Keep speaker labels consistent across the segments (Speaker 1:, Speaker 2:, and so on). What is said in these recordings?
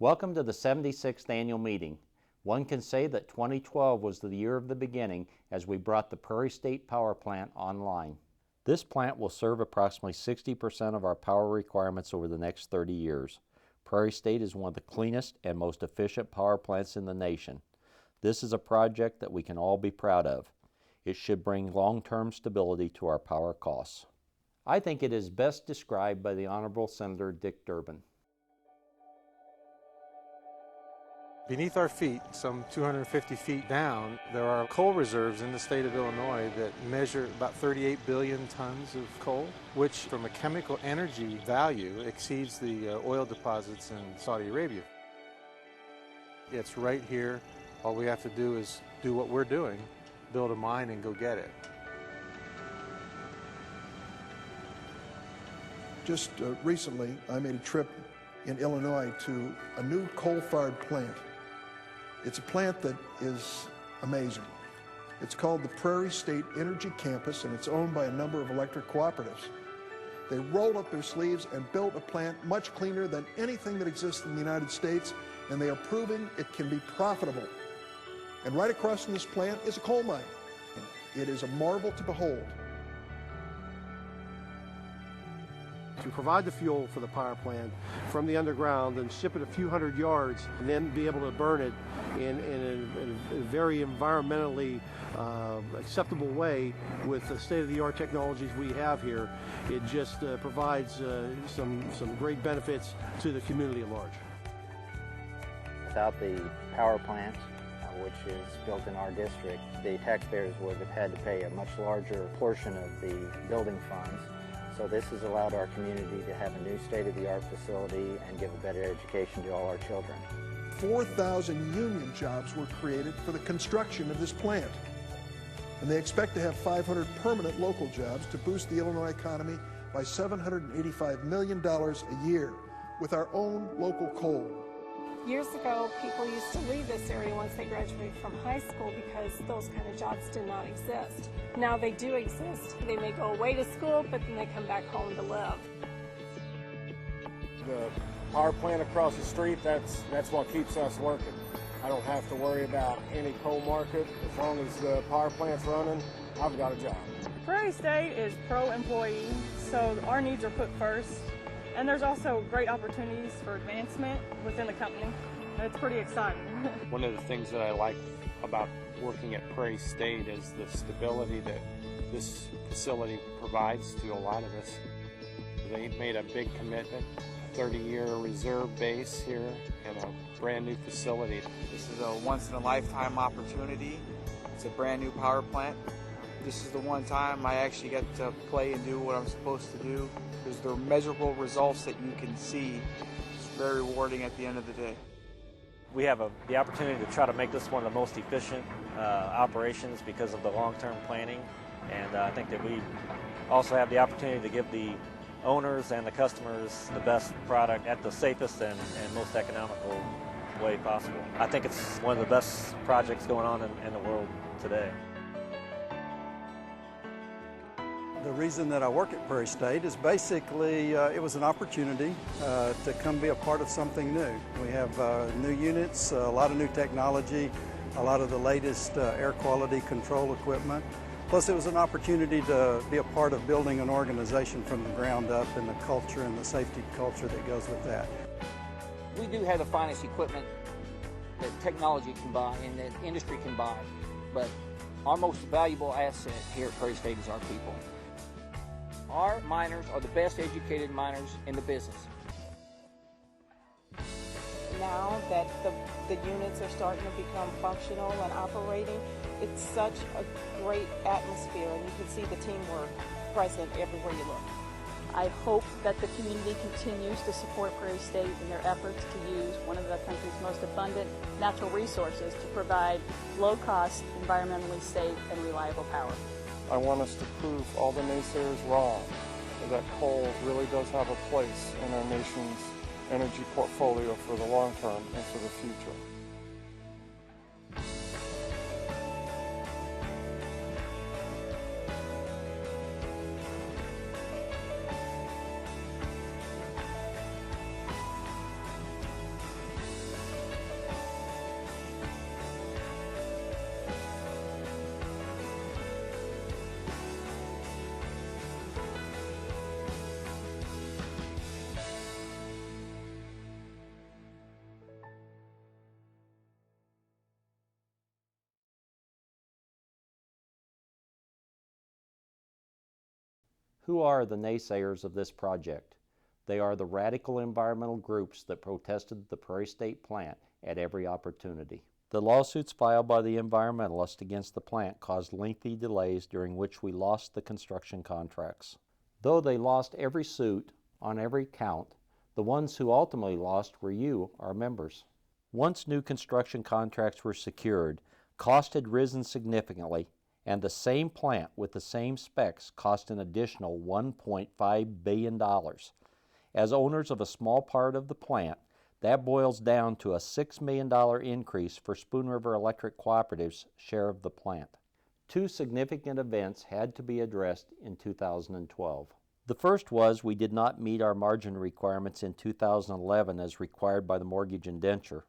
Speaker 1: Welcome to the 76th annual meeting. One can say that 2012 was the year of the beginning as we brought the Prairie State Power Plant online. This plant will serve approximately 60% of our power requirements over the next 30 years. Prairie State is one of the cleanest and most efficient power plants in the nation. This is a project that we can all be proud of. It should bring long-term stability to our power costs. I think it is best described by the Honorable Senator Dick Durbin.
Speaker 2: Beneath our feet, some 250 feet down, there are coal reserves in the state of Illinois that measure about 38 billion tons of coal, which from a chemical energy value exceeds the oil deposits in Saudi Arabia. It's right here. All we have to do is do what we're doing, build a mine and go get it.
Speaker 3: Just recently, I made a trip in Illinois to a new coal-fired plant. It's a plant that is amazing. It's called the Prairie State Energy Campus, and it's owned by a number of electric cooperatives. They rolled up their sleeves and built a plant much cleaner than anything that exists in the United States, and they are proving it can be profitable. And right across from this plant is a coal mine. It is a marvel to behold.
Speaker 4: To provide the fuel for the power plant from the underground and ship it a few hundred yards and then be able to burn it in a very environmentally acceptable way with the state-of-the-art technologies we have here, it just provides some great benefits to the community at large.
Speaker 5: Without the power plant, which is built in our district, the taxpayers would have had to pay a much larger portion of the building funds. So this has allowed our community to have a new state-of-the-art facility and give a better education to all our children.
Speaker 3: 4,000 union jobs were created for the construction of this plant. And they expect to have 500 permanent local jobs to boost the Illinois economy by $785 million a year with our own local coal.
Speaker 6: Years ago, people used to leave this area once they graduated from high school because those kind of jobs did not exist. Now they do exist. They may go away to school, but then they come back home to live.
Speaker 7: The power plant across the street, that's what keeps us working. I don't have to worry about any coal market. As long as the power plant's running, I've got a job.
Speaker 8: Prairie State is pro-employee, so our needs are put first. And there's also great opportunities for advancement within the company. It's pretty exciting.
Speaker 9: One of the things that I like about working at Prairie State is the stability that this facility provides to a lot of us. They made a big commitment, a 30-year reserve base here and a brand new facility.
Speaker 10: This is a once-in-a-lifetime opportunity. It's a brand new power plant. This is the one time I actually get to play and do what I'm supposed to do. There's the measurable results that you can see. It's very rewarding at the end of the day.
Speaker 11: We have the opportunity to try to make this one of the most efficient operations because of the long-term planning, and I think that we also have the opportunity to give the owners and the customers the best product at the safest and most economical way possible. I think it's one of the best projects going on in the world today.
Speaker 12: The reason that I work at Prairie State is basically it was an opportunity to come be a part of something new. We have new units, a lot of new technology, a lot of the latest air quality control equipment. Plus it was an opportunity to be a part of building an organization from the ground up and the culture and the safety culture that goes with that.
Speaker 13: We do have the finest equipment that technology can buy and that industry can buy, but our most valuable asset here at Prairie State is our people. Our miners are the best educated miners in the business.
Speaker 14: Now that the units are starting to become functional and operating, it's such a great atmosphere, and you can see the teamwork present everywhere you look.
Speaker 15: I hope that the community continues to support Prairie State in their efforts to use one of the country's most abundant natural resources to provide low-cost, environmentally safe, and reliable power.
Speaker 7: I want us to prove all the naysayers wrong, that coal really does have a place in our nation's energy portfolio for the long term and for the future.
Speaker 1: Who are the naysayers of this project? They are the radical environmental groups that protested the Prairie State plant at every opportunity. The lawsuits filed by the environmentalists against the plant caused lengthy delays during which we lost the construction contracts. Though they lost every suit on every count, the ones who ultimately lost were you, our members. Once new construction contracts were secured, cost had risen significantly, and the same plant with the same specs cost an additional $1.5 billion. As owners of a small part of the plant, that boils down to a $6 million increase for Spoon River Electric Cooperative's share of the plant. Two significant events had to be addressed in 2012. The first was we did not meet our margin requirements in 2011 as required by the mortgage indenture.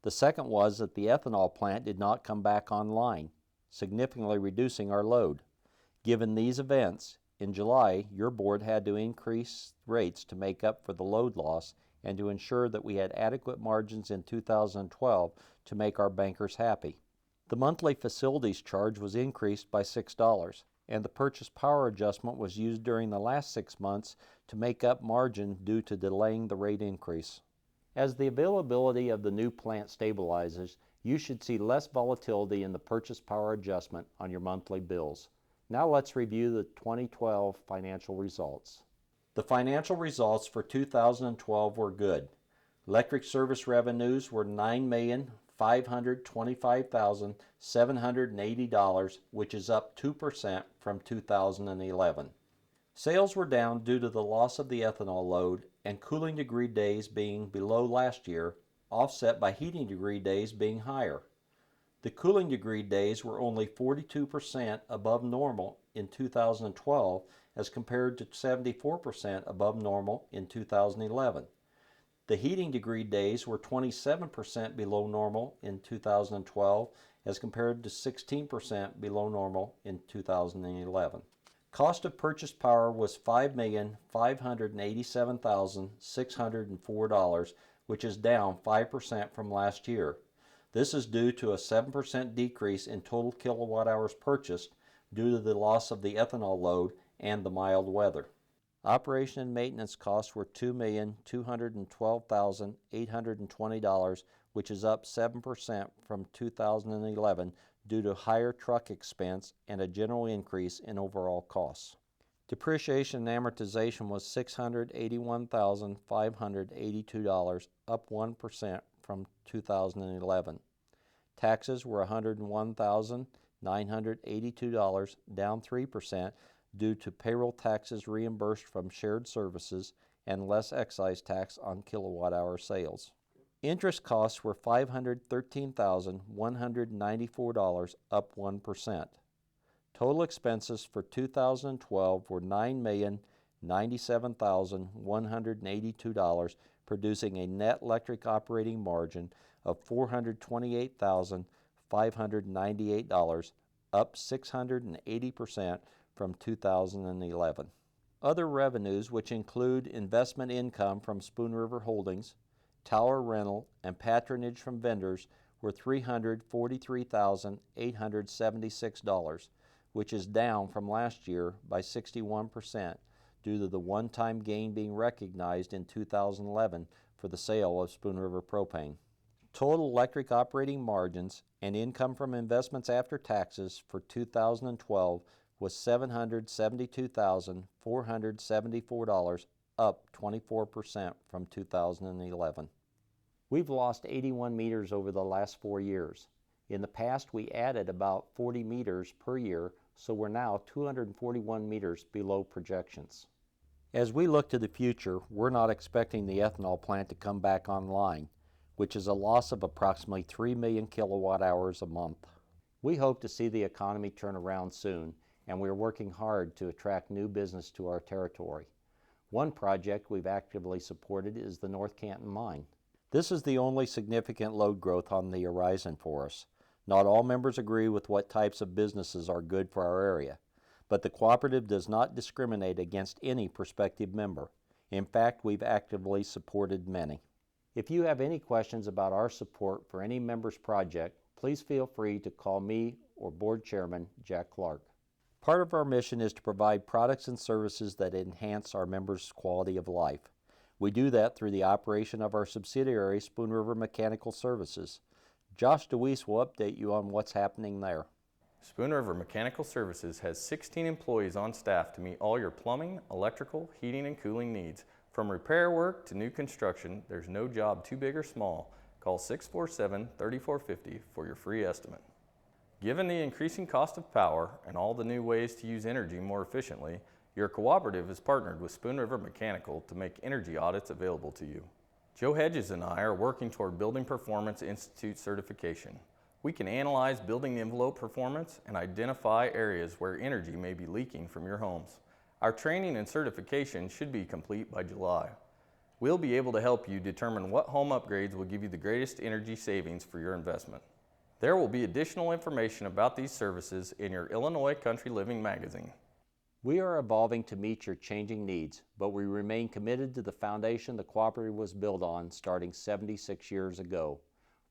Speaker 1: The second was that the ethanol plant did not come back online, significantly reducing our load. Given these events, in July, your board had to increase rates to make up for the load loss and to ensure that we had adequate margins in 2012 to make our bankers happy. The monthly facilities charge was increased by $6, and the purchase power adjustment was used during the last 6 months to make up margin due to delaying the rate increase. As the availability of the new plant stabilizes, you should see less volatility in the purchase power adjustment on your monthly bills. Now let's review the 2012 financial results. The financial results for 2012 were good. Electric service revenues were $9,525,780, which is up 2% from 2011. Sales were down due to the loss of the ethanol load and cooling degree days being below last year, offset by heating degree days being higher. The cooling degree days were only 42% above normal in 2012 as compared to 74% above normal in 2011. The heating degree days were 27% below normal in 2012 as compared to 16% below normal in 2011. Cost of purchase power was $5,587,604, which is down 5% from last year. This is due to a 7% decrease in total kilowatt hours purchased due to the loss of the ethanol load and the mild weather. Operation and maintenance costs were $2,212,820, which is up 7% from 2011 due to higher truck expense and a general increase in overall costs. Depreciation and amortization was $681,582, up 1% from 2011. Taxes were $101,982, down 3% due to payroll taxes reimbursed from shared services and less excise tax on kilowatt-hour sales. Interest costs were $513,194, up 1%. Total expenses for 2012 were $9,097,182, producing a net electric operating margin of $428,598, up 680% from 2011. Other revenues, which include investment income from Spoon River Holdings, tower rental, and patronage from vendors, were $343,876, which is down from last year by 61% due to the one-time gain being recognized in 2011 for the sale of Spoon River Propane. Total electric operating margins and income from investments after taxes for 2012 was $772,474, up 24% from 2011. We've lost 81 meters over the last 4 years. In the past, we added about 40 meters per year, so we're now 241 meters below projections. As we look to the future, we're not expecting the ethanol plant to come back online, which is a loss of approximately 3 million kilowatt hours a month. We hope to see the economy turn around soon, and we're working hard to attract new business to our territory. One project we've actively supported is the North Canton Mine. This is the only significant load growth on the horizon for us. Not all members agree with what types of businesses are good for our area, but the cooperative does not discriminate against any prospective member. In fact, we've actively supported many. If you have any questions about our support for any member's project, please feel free to call me or Board Chairman Jack Clark. Part of our mission is to provide products and services that enhance our members' quality of life. We do that through the operation of our subsidiary, Spoon River Mechanical Services. Josh DeWeese will update you on what's happening there.
Speaker 16: Spoon River Mechanical Services has 16 employees on staff to meet all your plumbing, electrical, heating, and cooling needs. From repair work to new construction, there's no job too big or small. Call 647-3450 for your free estimate. Given the increasing cost of power and all the new ways to use energy more efficiently, your cooperative has partnered with Spoon River Mechanical to make energy audits available to you. Joe Hedges and I are working toward Building Performance Institute certification. We can analyze building envelope performance and identify areas where energy may be leaking from your homes. Our training and certification should be complete by July. We'll be able to help you determine what home upgrades will give you the greatest energy savings for your investment. There will be additional information about these services in your Illinois Country Living magazine.
Speaker 1: We are evolving to meet your changing needs, but we remain committed to the foundation the cooperative was built on starting 76 years ago.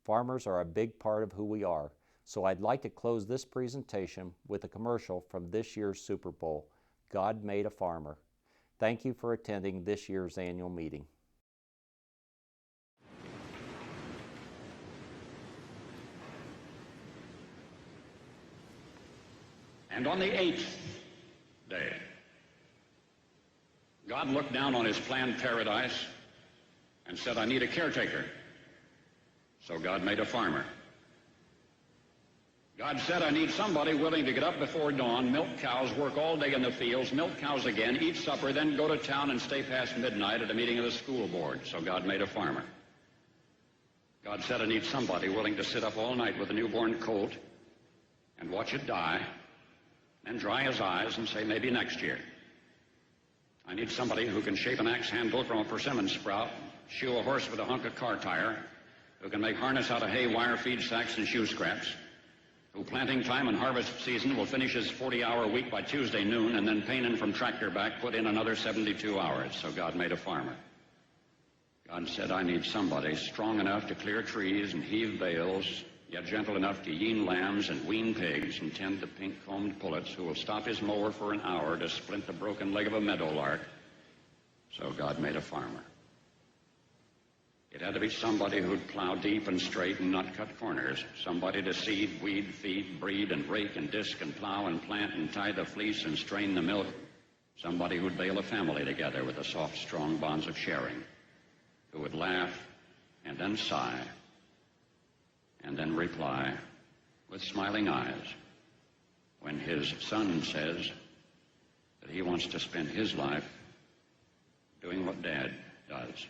Speaker 1: Farmers are a big part of who we are, so I'd like to close this presentation with a commercial from this year's Super Bowl, God Made a Farmer. Thank you for attending this year's annual meeting.
Speaker 17: And on the 8th day, God looked down on his planned paradise and said, I need a caretaker. So God made a farmer. God said, I need somebody willing to get up before dawn, milk cows, work all day in the fields, milk cows again, eat supper, then go to town and stay past midnight at a meeting of the school board. So God made a farmer. God said, I need somebody willing to sit up all night with a newborn colt and watch it die, and dry his eyes and say, maybe next year. I need somebody who can shape an axe handle from a persimmon sprout, shoe a horse with a hunk of car tire, who can make harness out of hay, wire, feed sacks, and shoe scraps, who planting time and harvest season will finish his 40-hour week by Tuesday noon, and then painting from tractor back put in another 72 hours. So God made a farmer. God said, I need somebody strong enough to clear trees and heave bales, yet gentle enough to yean lambs and wean pigs and tend the pink-combed pullets, who will stop his mower for an hour to splint the broken leg of a meadowlark. So God made a farmer. It had to be somebody who'd plow deep and straight and not cut corners, somebody to seed, weed, feed, breed, and rake and disc and plow and plant and tie the fleece and strain the milk, somebody who'd bale a family together with the soft, strong bonds of sharing, who would laugh and then sigh, and then reply with smiling eyes when his son says that he wants to spend his life doing what Dad does.